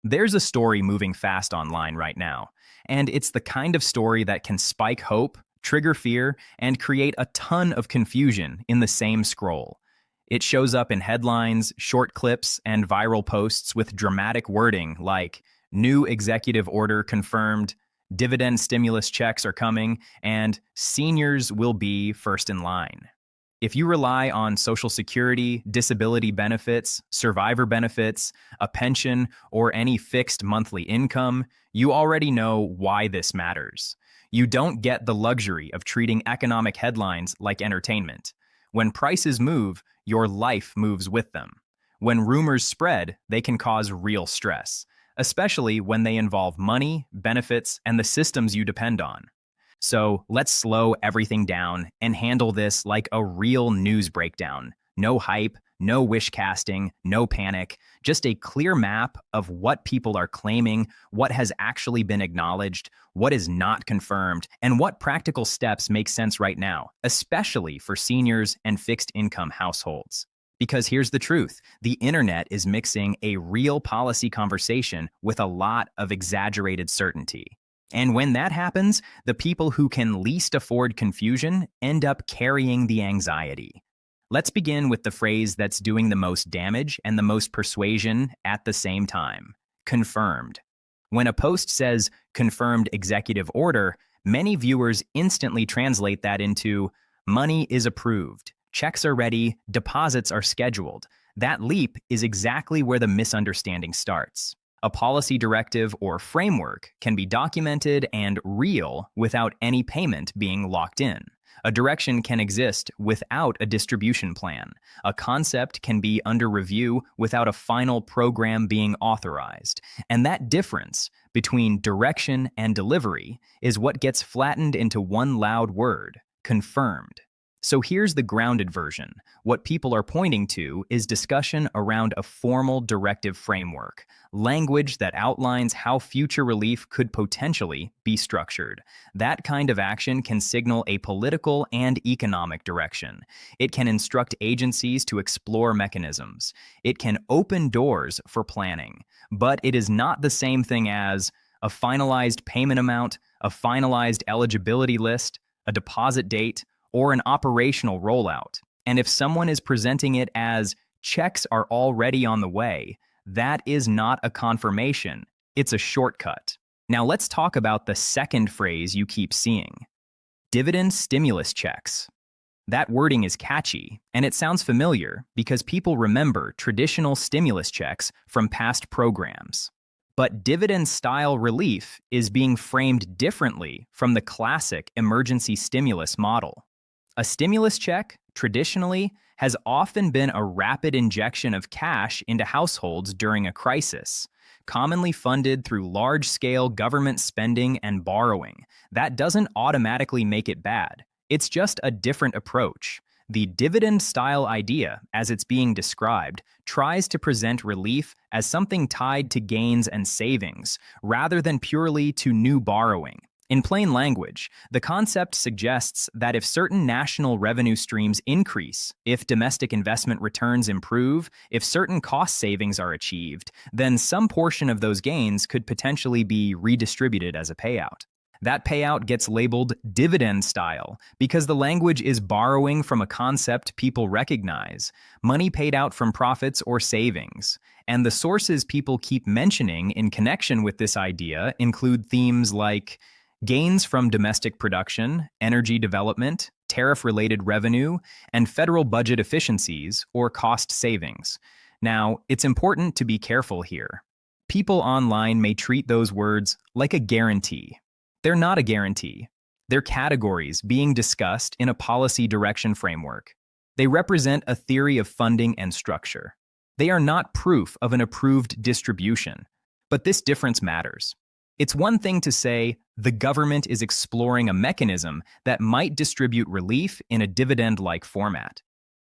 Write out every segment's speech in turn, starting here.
There's a story moving fast online right now, and it's the kind of story that can spike hope, trigger fear, and create a ton of confusion in the same scroll. It shows up in headlines, short clips, and viral posts with dramatic wording like new executive order confirmed, dividend stimulus checks are coming, and seniors will be first in line. If you rely on Social Security, disability benefits, survivor benefits, a pension, or any fixed monthly income, you already know why this matters. You don't get the luxury of treating economic headlines like entertainment. When prices move, your life moves with them. When rumors spread, they can cause real stress, especially when they involve money, benefits, and the systems you depend on. So let's slow everything down and handle this like a real news breakdown. No hype, no wish casting, no panic, just a clear map of what people are claiming, what has actually been acknowledged, what is not confirmed, and what practical steps make sense right now, especially for seniors and fixed income households. Because here's the truth, the internet is mixing a real policy conversation with a lot of exaggerated certainty. And when that happens, the people who can least afford confusion end up carrying the anxiety. Let's begin with the phrase that's doing the most damage and the most persuasion at the same time: confirmed. When a post says confirmed executive order, many viewers instantly translate that into money is approved, checks are ready, deposits are scheduled. That leap is exactly where the misunderstanding starts. A policy directive or framework can be documented and real without any payment being locked in. A direction can exist without a distribution plan. A concept can be under review without a final program being authorized. And that difference between direction and delivery is what gets flattened into one loud word: confirmed. So here's the grounded version. What people are pointing to is discussion around a formal directive framework, language that outlines how future relief could potentially be structured. That kind of action can signal a political and economic direction. It can instruct agencies to explore mechanisms. It can open doors for planning. But it is not the same thing as a finalized payment amount, a finalized eligibility list, a deposit date, or an operational rollout. And if someone is presenting it as checks are already on the way, that is not a confirmation, it's a shortcut. Now let's talk about the second phrase you keep seeing: dividend stimulus checks. That wording is catchy, and it sounds familiar because people remember traditional stimulus checks from past programs. But dividend-style relief is being framed differently from the classic emergency stimulus model. A stimulus check, traditionally, has often been a rapid injection of cash into households during a crisis, commonly funded through large-scale government spending and borrowing. That doesn't automatically make it bad. It's just a different approach. The dividend-style idea, as it's being described, tries to present relief as something tied to gains and savings, rather than purely to new borrowing. In plain language, the concept suggests that if certain national revenue streams increase, if domestic investment returns improve, if certain cost savings are achieved, then some portion of those gains could potentially be redistributed as a payout. That payout gets labeled dividend style because the language is borrowing from a concept people recognize: money paid out from profits or savings. And the sources people keep mentioning in connection with this idea include themes like gains from domestic production, energy development, tariff-related revenue, and federal budget efficiencies or cost savings. Now, it's important to be careful here. People online may treat those words like a guarantee. They're not a guarantee. They're categories being discussed in a policy direction framework. They represent a theory of funding and structure. They are not proof of an approved distribution. But this difference matters. It's one thing to say the government is exploring a mechanism that might distribute relief in a dividend-like format.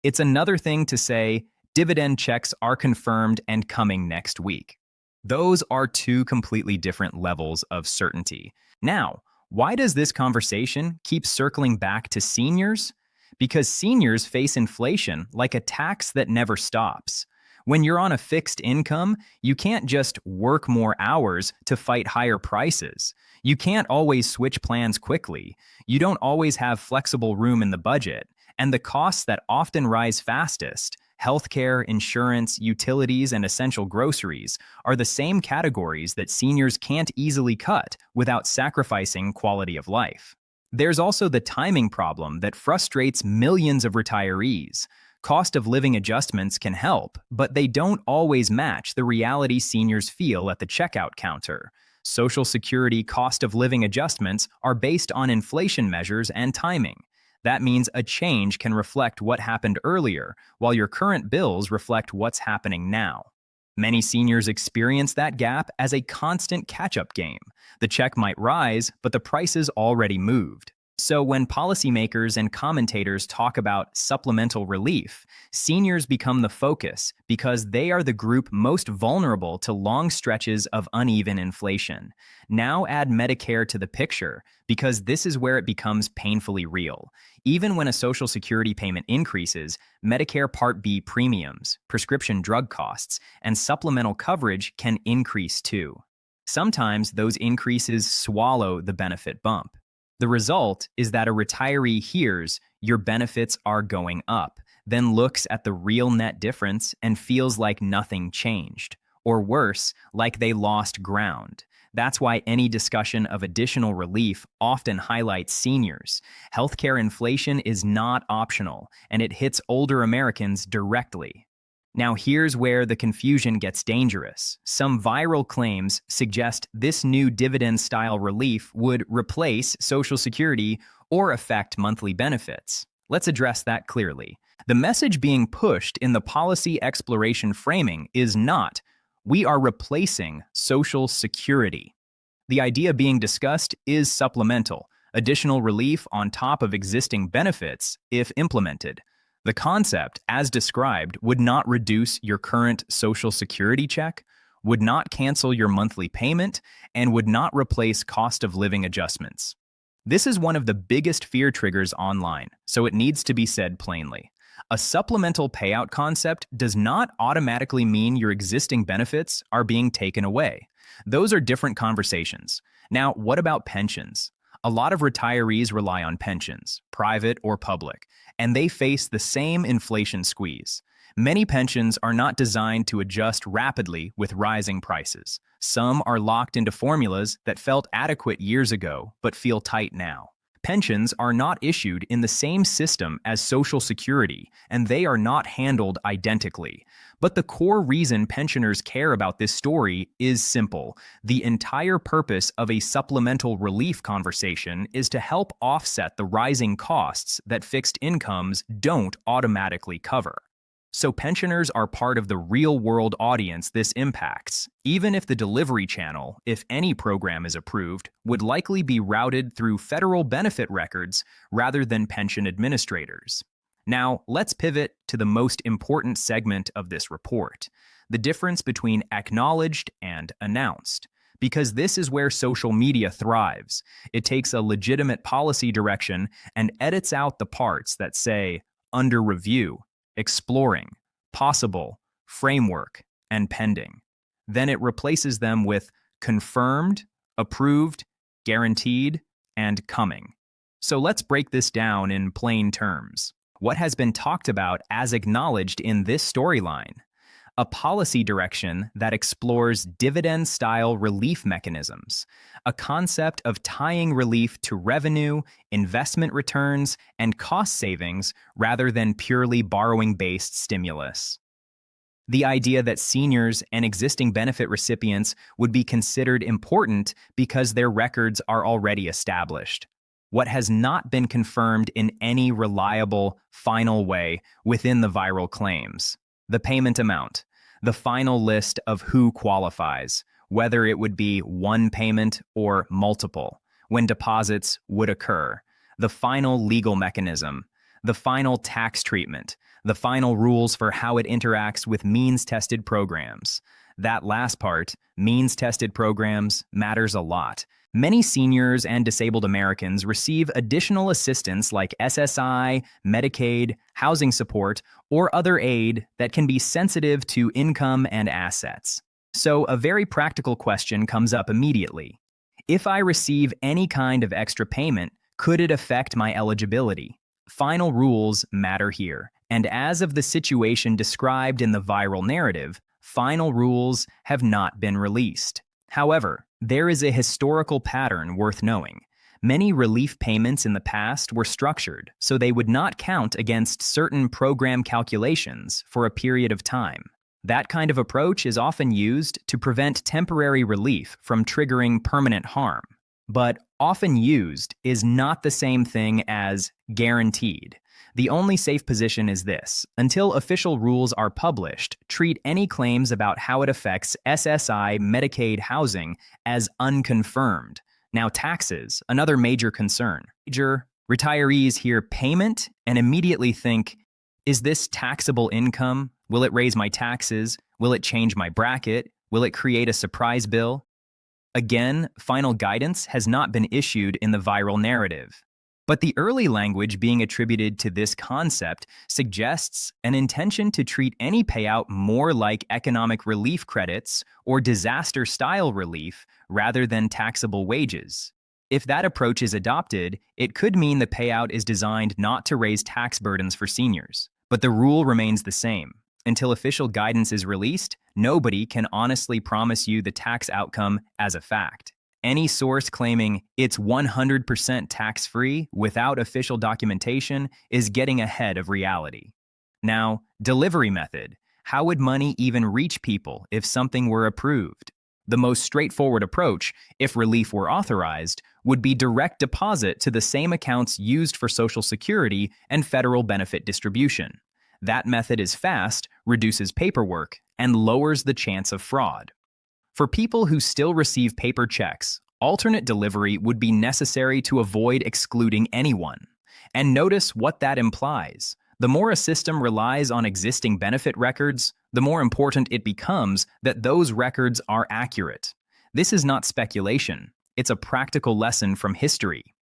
It's another thing to say dividend checks are confirmed and coming next week. Those are two completely different levels of certainty. Now, why does this conversation keep circling back to seniors? Because seniors face inflation like a tax that never stops. When you're on a fixed income, you can't just work more hours to fight higher prices. You can't always switch plans quickly. You don't always have flexible room in the budget. And the costs that often rise fastest, healthcare, insurance, utilities, and essential groceries, are the same categories that seniors can't easily cut without sacrificing quality of life. There's also the timing problem that frustrates millions of retirees. Cost of living adjustments can help, but they don't always match the reality seniors feel at the checkout counter. Social Security cost of living adjustments are based on inflation measures and timing. That means a change can reflect what happened earlier, while your current bills reflect what's happening now. Many seniors experience that gap as a constant catch-up game. The check might rise, but the prices already moved. So when policymakers and commentators talk about supplemental relief, seniors become the focus because they are the group most vulnerable to long stretches of uneven inflation. Now add Medicare to the picture because this is where it becomes painfully real. Even when a Social Security payment increases, Medicare Part B premiums, prescription drug costs, and supplemental coverage can increase too. Sometimes those increases swallow the benefit bump. The result is that a retiree hears your benefits are going up, then looks at the real net difference and feels like nothing changed, or worse, like they lost ground. That's why any discussion of additional relief often highlights seniors. Healthcare inflation is not optional, and it hits older Americans directly. Now here's where the confusion gets dangerous. Some viral claims suggest this new dividend-style relief would replace Social Security or affect monthly benefits. Let's address that clearly. The message being pushed in the policy exploration framing is not, we are replacing Social Security. The idea being discussed is supplemental, additional relief on top of existing benefits if implemented. The concept, as described, would not reduce your current Social Security check, would not cancel your monthly payment, and would not replace cost of living adjustments. This is one of the biggest fear triggers online, so it needs to be said plainly. A supplemental payout concept does not automatically mean your existing benefits are being taken away. Those are different conversations. Now, what about pensions? A lot of retirees rely on pensions, private or public, and they face the same inflation squeeze. Many pensions are not designed to adjust rapidly with rising prices. Some are locked into formulas that felt adequate years ago but feel tight now. Pensions are not issued in the same system as Social Security, and they are not handled identically. But the core reason pensioners care about this story is simple. The entire purpose of a supplemental relief conversation is to help offset the rising costs that fixed incomes don't automatically cover. So pensioners are part of the real-world audience this impacts, even if the delivery channel, if any program is approved, would likely be routed through federal benefit records rather than pension administrators. Now, let's pivot to the most important segment of this report, the difference between acknowledged and announced. Because this is where social media thrives. It takes a legitimate policy direction and edits out the parts that say, under review, exploring, possible, framework, and pending. Then it replaces them with confirmed, approved, guaranteed, and coming. So let's break this down in plain terms. What has been talked about as acknowledged in this storyline? A policy direction that explores dividend-style relief mechanisms, a concept of tying relief to revenue, investment returns, and cost savings rather than purely borrowing-based stimulus. The idea that seniors and existing benefit recipients would be considered important because their records are already established. What has not been confirmed in any reliable, final way within the viral claims. The payment amount. The final list of who qualifies, whether it would be one payment or multiple, when deposits would occur, the final legal mechanism, the final tax treatment, the final rules for how it interacts with means-tested programs. That last part, means-tested programs, matters a lot Many seniors and disabled Americans receive additional assistance like SSI, Medicaid, housing support, or other aid that can be sensitive to income and assets. So, a very practical question comes up immediately. If I receive any kind of extra payment, could it affect my eligibility? Final rules matter here, and as of the situation described in the viral narrative, final rules have not been released. However, there is a historical pattern worth knowing. Many relief payments in the past were structured so they would not count against certain program calculations for a period of time. That kind of approach is often used to prevent temporary relief from triggering permanent harm. But often used is not the same thing as guaranteed. The only safe position is this: until official rules are published, treat any claims about how it affects SSI Medicaid housing as unconfirmed. Now, taxes, another major concern. Retirees hear payment and immediately think, is this taxable income? Will it raise my taxes? Will it change my bracket? Will it create a surprise bill? Again, final guidance has not been issued in the viral narrative. But the early language being attributed to this concept suggests an intention to treat any payout more like economic relief credits or disaster-style relief rather than taxable wages. If that approach is adopted, it could mean the payout is designed not to raise tax burdens for seniors. But the rule remains the same. Until official guidance is released, nobody can honestly promise you the tax outcome as a fact. Any source claiming it's 100% tax-free without official documentation is getting ahead of reality. Now, delivery method. How would money even reach people if something were approved? The most straightforward approach, if relief were authorized, would be direct deposit to the same accounts used for Social Security and federal benefit distribution. That method is fast, reduces paperwork, and lowers the chance of fraud. For people who still receive paper checks, alternate delivery would be necessary to avoid excluding anyone. And notice what that implies. The more a system relies on existing benefit records, the more important it becomes that those records are accurate. This is not speculation. It's a practical lesson from history.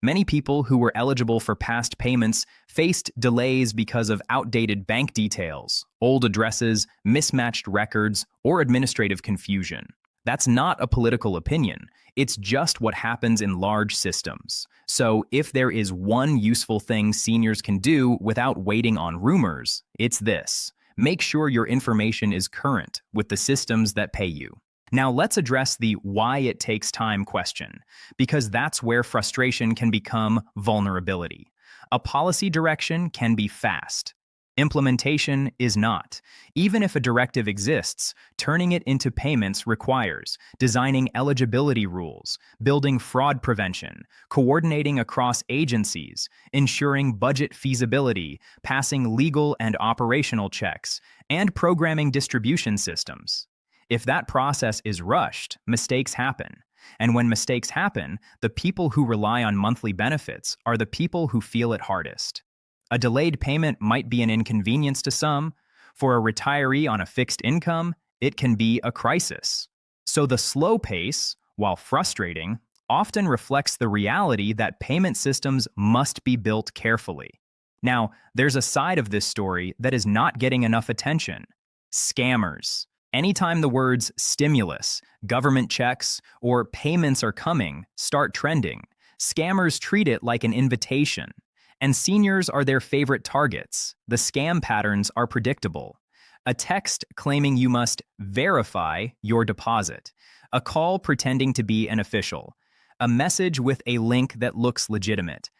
Many people who were eligible for past payments faced delays because of outdated bank details, old addresses, mismatched records, or administrative confusion. That's not a political opinion. It's just what happens in large systems. So if there is one useful thing seniors can do without waiting on rumors, it's this: make sure your information is current with the systems that pay you. Now let's address the why it takes time question, because that's where frustration can become vulnerability. A policy direction can be fast. Implementation is not. Even if a directive exists, turning it into payments requires designing eligibility rules, building fraud prevention, coordinating across agencies, ensuring budget feasibility, passing legal and operational checks, and programming distribution systems. If that process is rushed, mistakes happen. And when mistakes happen, the people who rely on monthly benefits are the people who feel it hardest. A delayed payment might be an inconvenience to some. For a retiree on a fixed income, it can be a crisis. So the slow pace, while frustrating, often reflects the reality that payment systems must be built carefully. Now, there's a side of this story that is not getting enough attention: scammers. Anytime the words stimulus, government checks, or payments are coming start trending, scammers treat it like an invitation. And seniors are their favorite targets. The scam patterns are predictable. A text claiming you must verify your deposit. A call pretending to be an official. A message with a link that looks legitimate.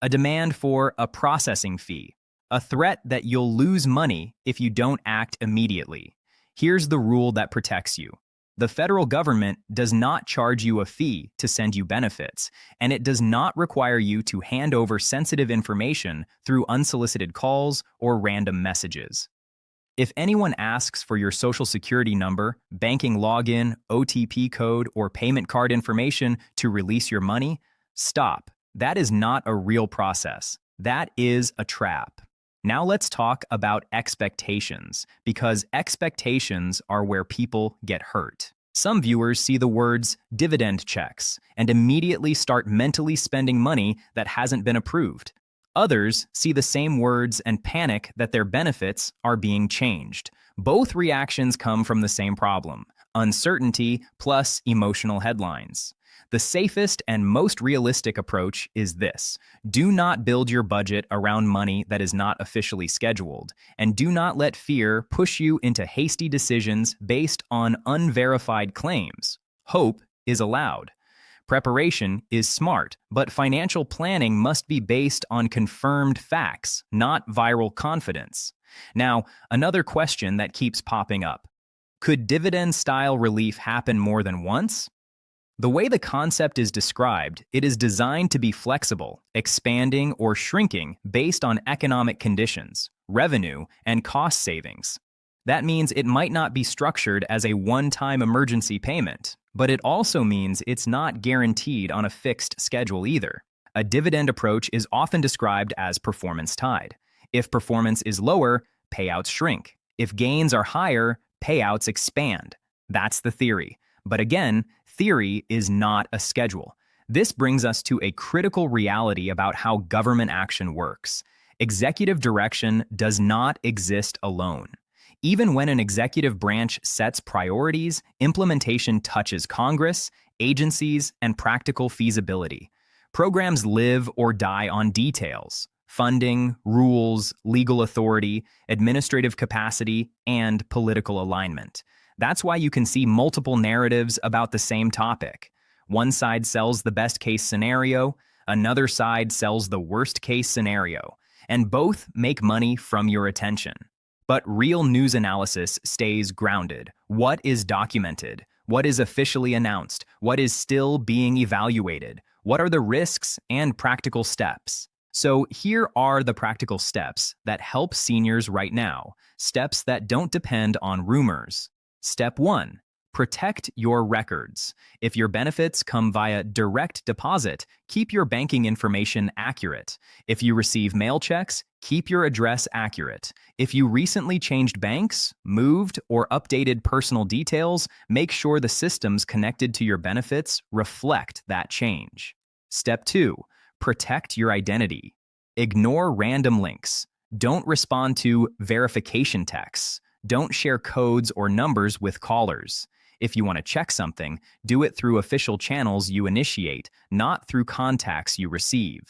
A demand for a processing fee. A threat that you'll lose money if you don't act immediately. Here's the rule that protects you. The federal government does not charge you a fee to send you benefits, and it does not require you to hand over sensitive information through unsolicited calls or random messages. If anyone asks for your Social Security number, banking login, OTP code, or payment card information to release your money, stop. That is not a real process. That is a trap. Now let's talk about expectations, because expectations are where people get hurt. Some viewers see the words dividend checks and immediately start mentally spending money that hasn't been approved. Others see the same words and panic that their benefits are being changed. Both reactions come from the same problem: uncertainty plus emotional headlines. The safest and most realistic approach is this: do not build your budget around money that is not officially scheduled, and do not let fear push you into hasty decisions based on unverified claims. Hope is allowed. Preparation is smart, but financial planning must be based on confirmed facts, not viral confidence. Now, another question that keeps popping up: could dividend-style relief happen more than once? The way the concept is described, it is designed to be flexible, expanding or shrinking based on economic conditions, revenue, and cost savings. That means it might not be structured as a one-time emergency payment, but it also means it's not guaranteed on a fixed schedule either. A dividend approach is often described as performance-tied. If performance is lower, payouts shrink. If gains are higher, payouts expand. That's the theory. But again, theory is not a schedule. This brings us to a critical reality about how government action works. Executive direction does not exist alone. Even when an executive branch sets priorities, implementation touches Congress, agencies, and practical feasibility. Programs live or die on details: funding, rules, legal authority, administrative capacity, and political alignment. That's why you can see multiple narratives about the same topic. One side sells the best-case scenario, another side sells the worst-case scenario, and both make money from your attention. But real news analysis stays grounded. What is documented? What is officially announced? What is still being evaluated? What are the risks and practical steps? So here are the practical steps that help seniors right now, steps that don't depend on rumors. Step 1. Protect your records. If your benefits come via direct deposit, keep your banking information accurate. If you receive mail checks, keep your address accurate. If you recently changed banks, moved, or updated personal details, make sure the systems connected to your benefits reflect that change. Step 2. Protect your identity. Ignore random links. Don't respond to verification texts. Don't share codes or numbers with callers. If you want to check something, do it through official channels you initiate, not through contacts you receive.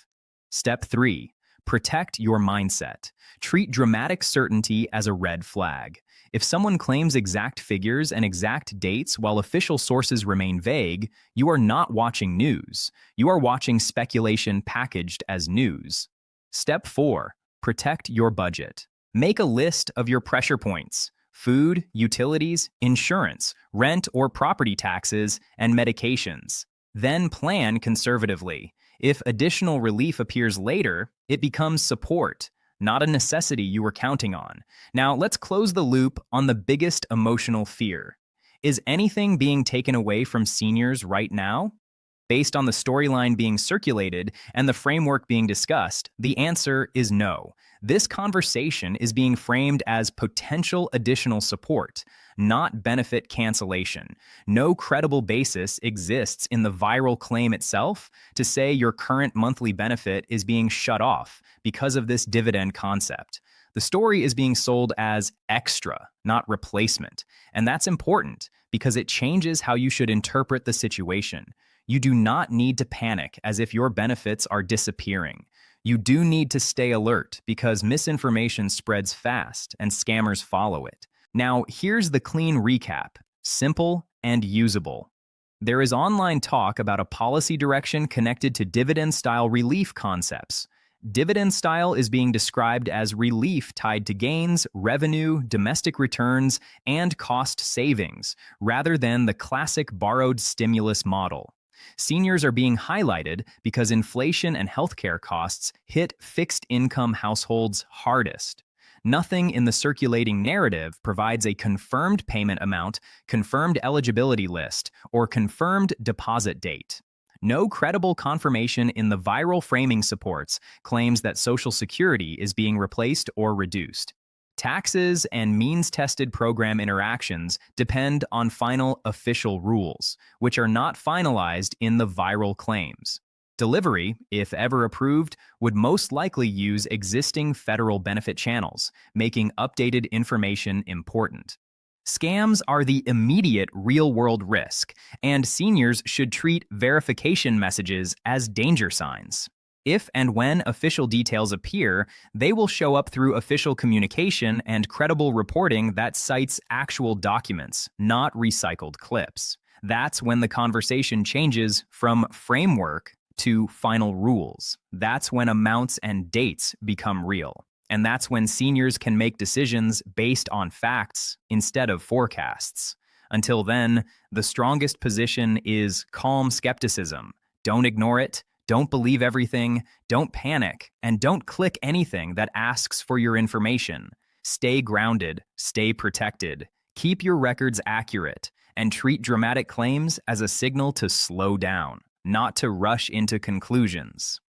Step 3. Protect your mindset. Treat dramatic certainty as a red flag. If someone claims exact figures and exact dates while official sources remain vague, you are not watching news. You are watching speculation packaged as news. Step 4. Protect your budget. Make a list of your pressure points: food, utilities, insurance, rent or property taxes, and medications. Then plan conservatively. If additional relief appears later, it becomes support, not a necessity you were counting on. Now, let's close the loop on the biggest emotional fear. Is anything being taken away from seniors right now? Based on the storyline being circulated and the framework being discussed, the answer is no. This conversation is being framed as potential additional support, not benefit cancellation. No credible basis exists in the viral claim itself to say your current monthly benefit is being shut off because of this dividend concept. The story is being sold as extra, not replacement. And that's important because it changes how you should interpret the situation. You do not need to panic as if your benefits are disappearing. You do need to stay alert because misinformation spreads fast and scammers follow it. Now, here's the clean recap: simple and usable. There is online talk about a policy direction connected to dividend-style relief concepts. Dividend-style is being described as relief tied to gains, revenue, domestic returns, and cost savings, rather than the classic borrowed stimulus model. Seniors are being highlighted because inflation and healthcare costs hit fixed-income households hardest. Nothing in the circulating narrative provides a confirmed payment amount, confirmed eligibility list, or confirmed deposit date. No credible confirmation in the viral framing supports claims that Social Security is being replaced or reduced. Taxes and means-tested program interactions depend on final official rules, which are not finalized in the viral claims. Delivery, if ever approved, would most likely use existing federal benefit channels, making updated information important. Scams are the immediate real-world risk, and seniors should treat verification messages as danger signs. If and when official details appear, they will show up through official communication and credible reporting that cites actual documents, not recycled clips. That's when the conversation changes from framework to final rules. That's when amounts and dates become real. And that's when seniors can make decisions based on facts instead of forecasts. Until then, the strongest position is calm skepticism. Don't ignore it. Don't believe everything, don't panic, and don't click anything that asks for your information. Stay grounded, stay protected, keep your records accurate, and treat dramatic claims as a signal to slow down, not to rush into conclusions.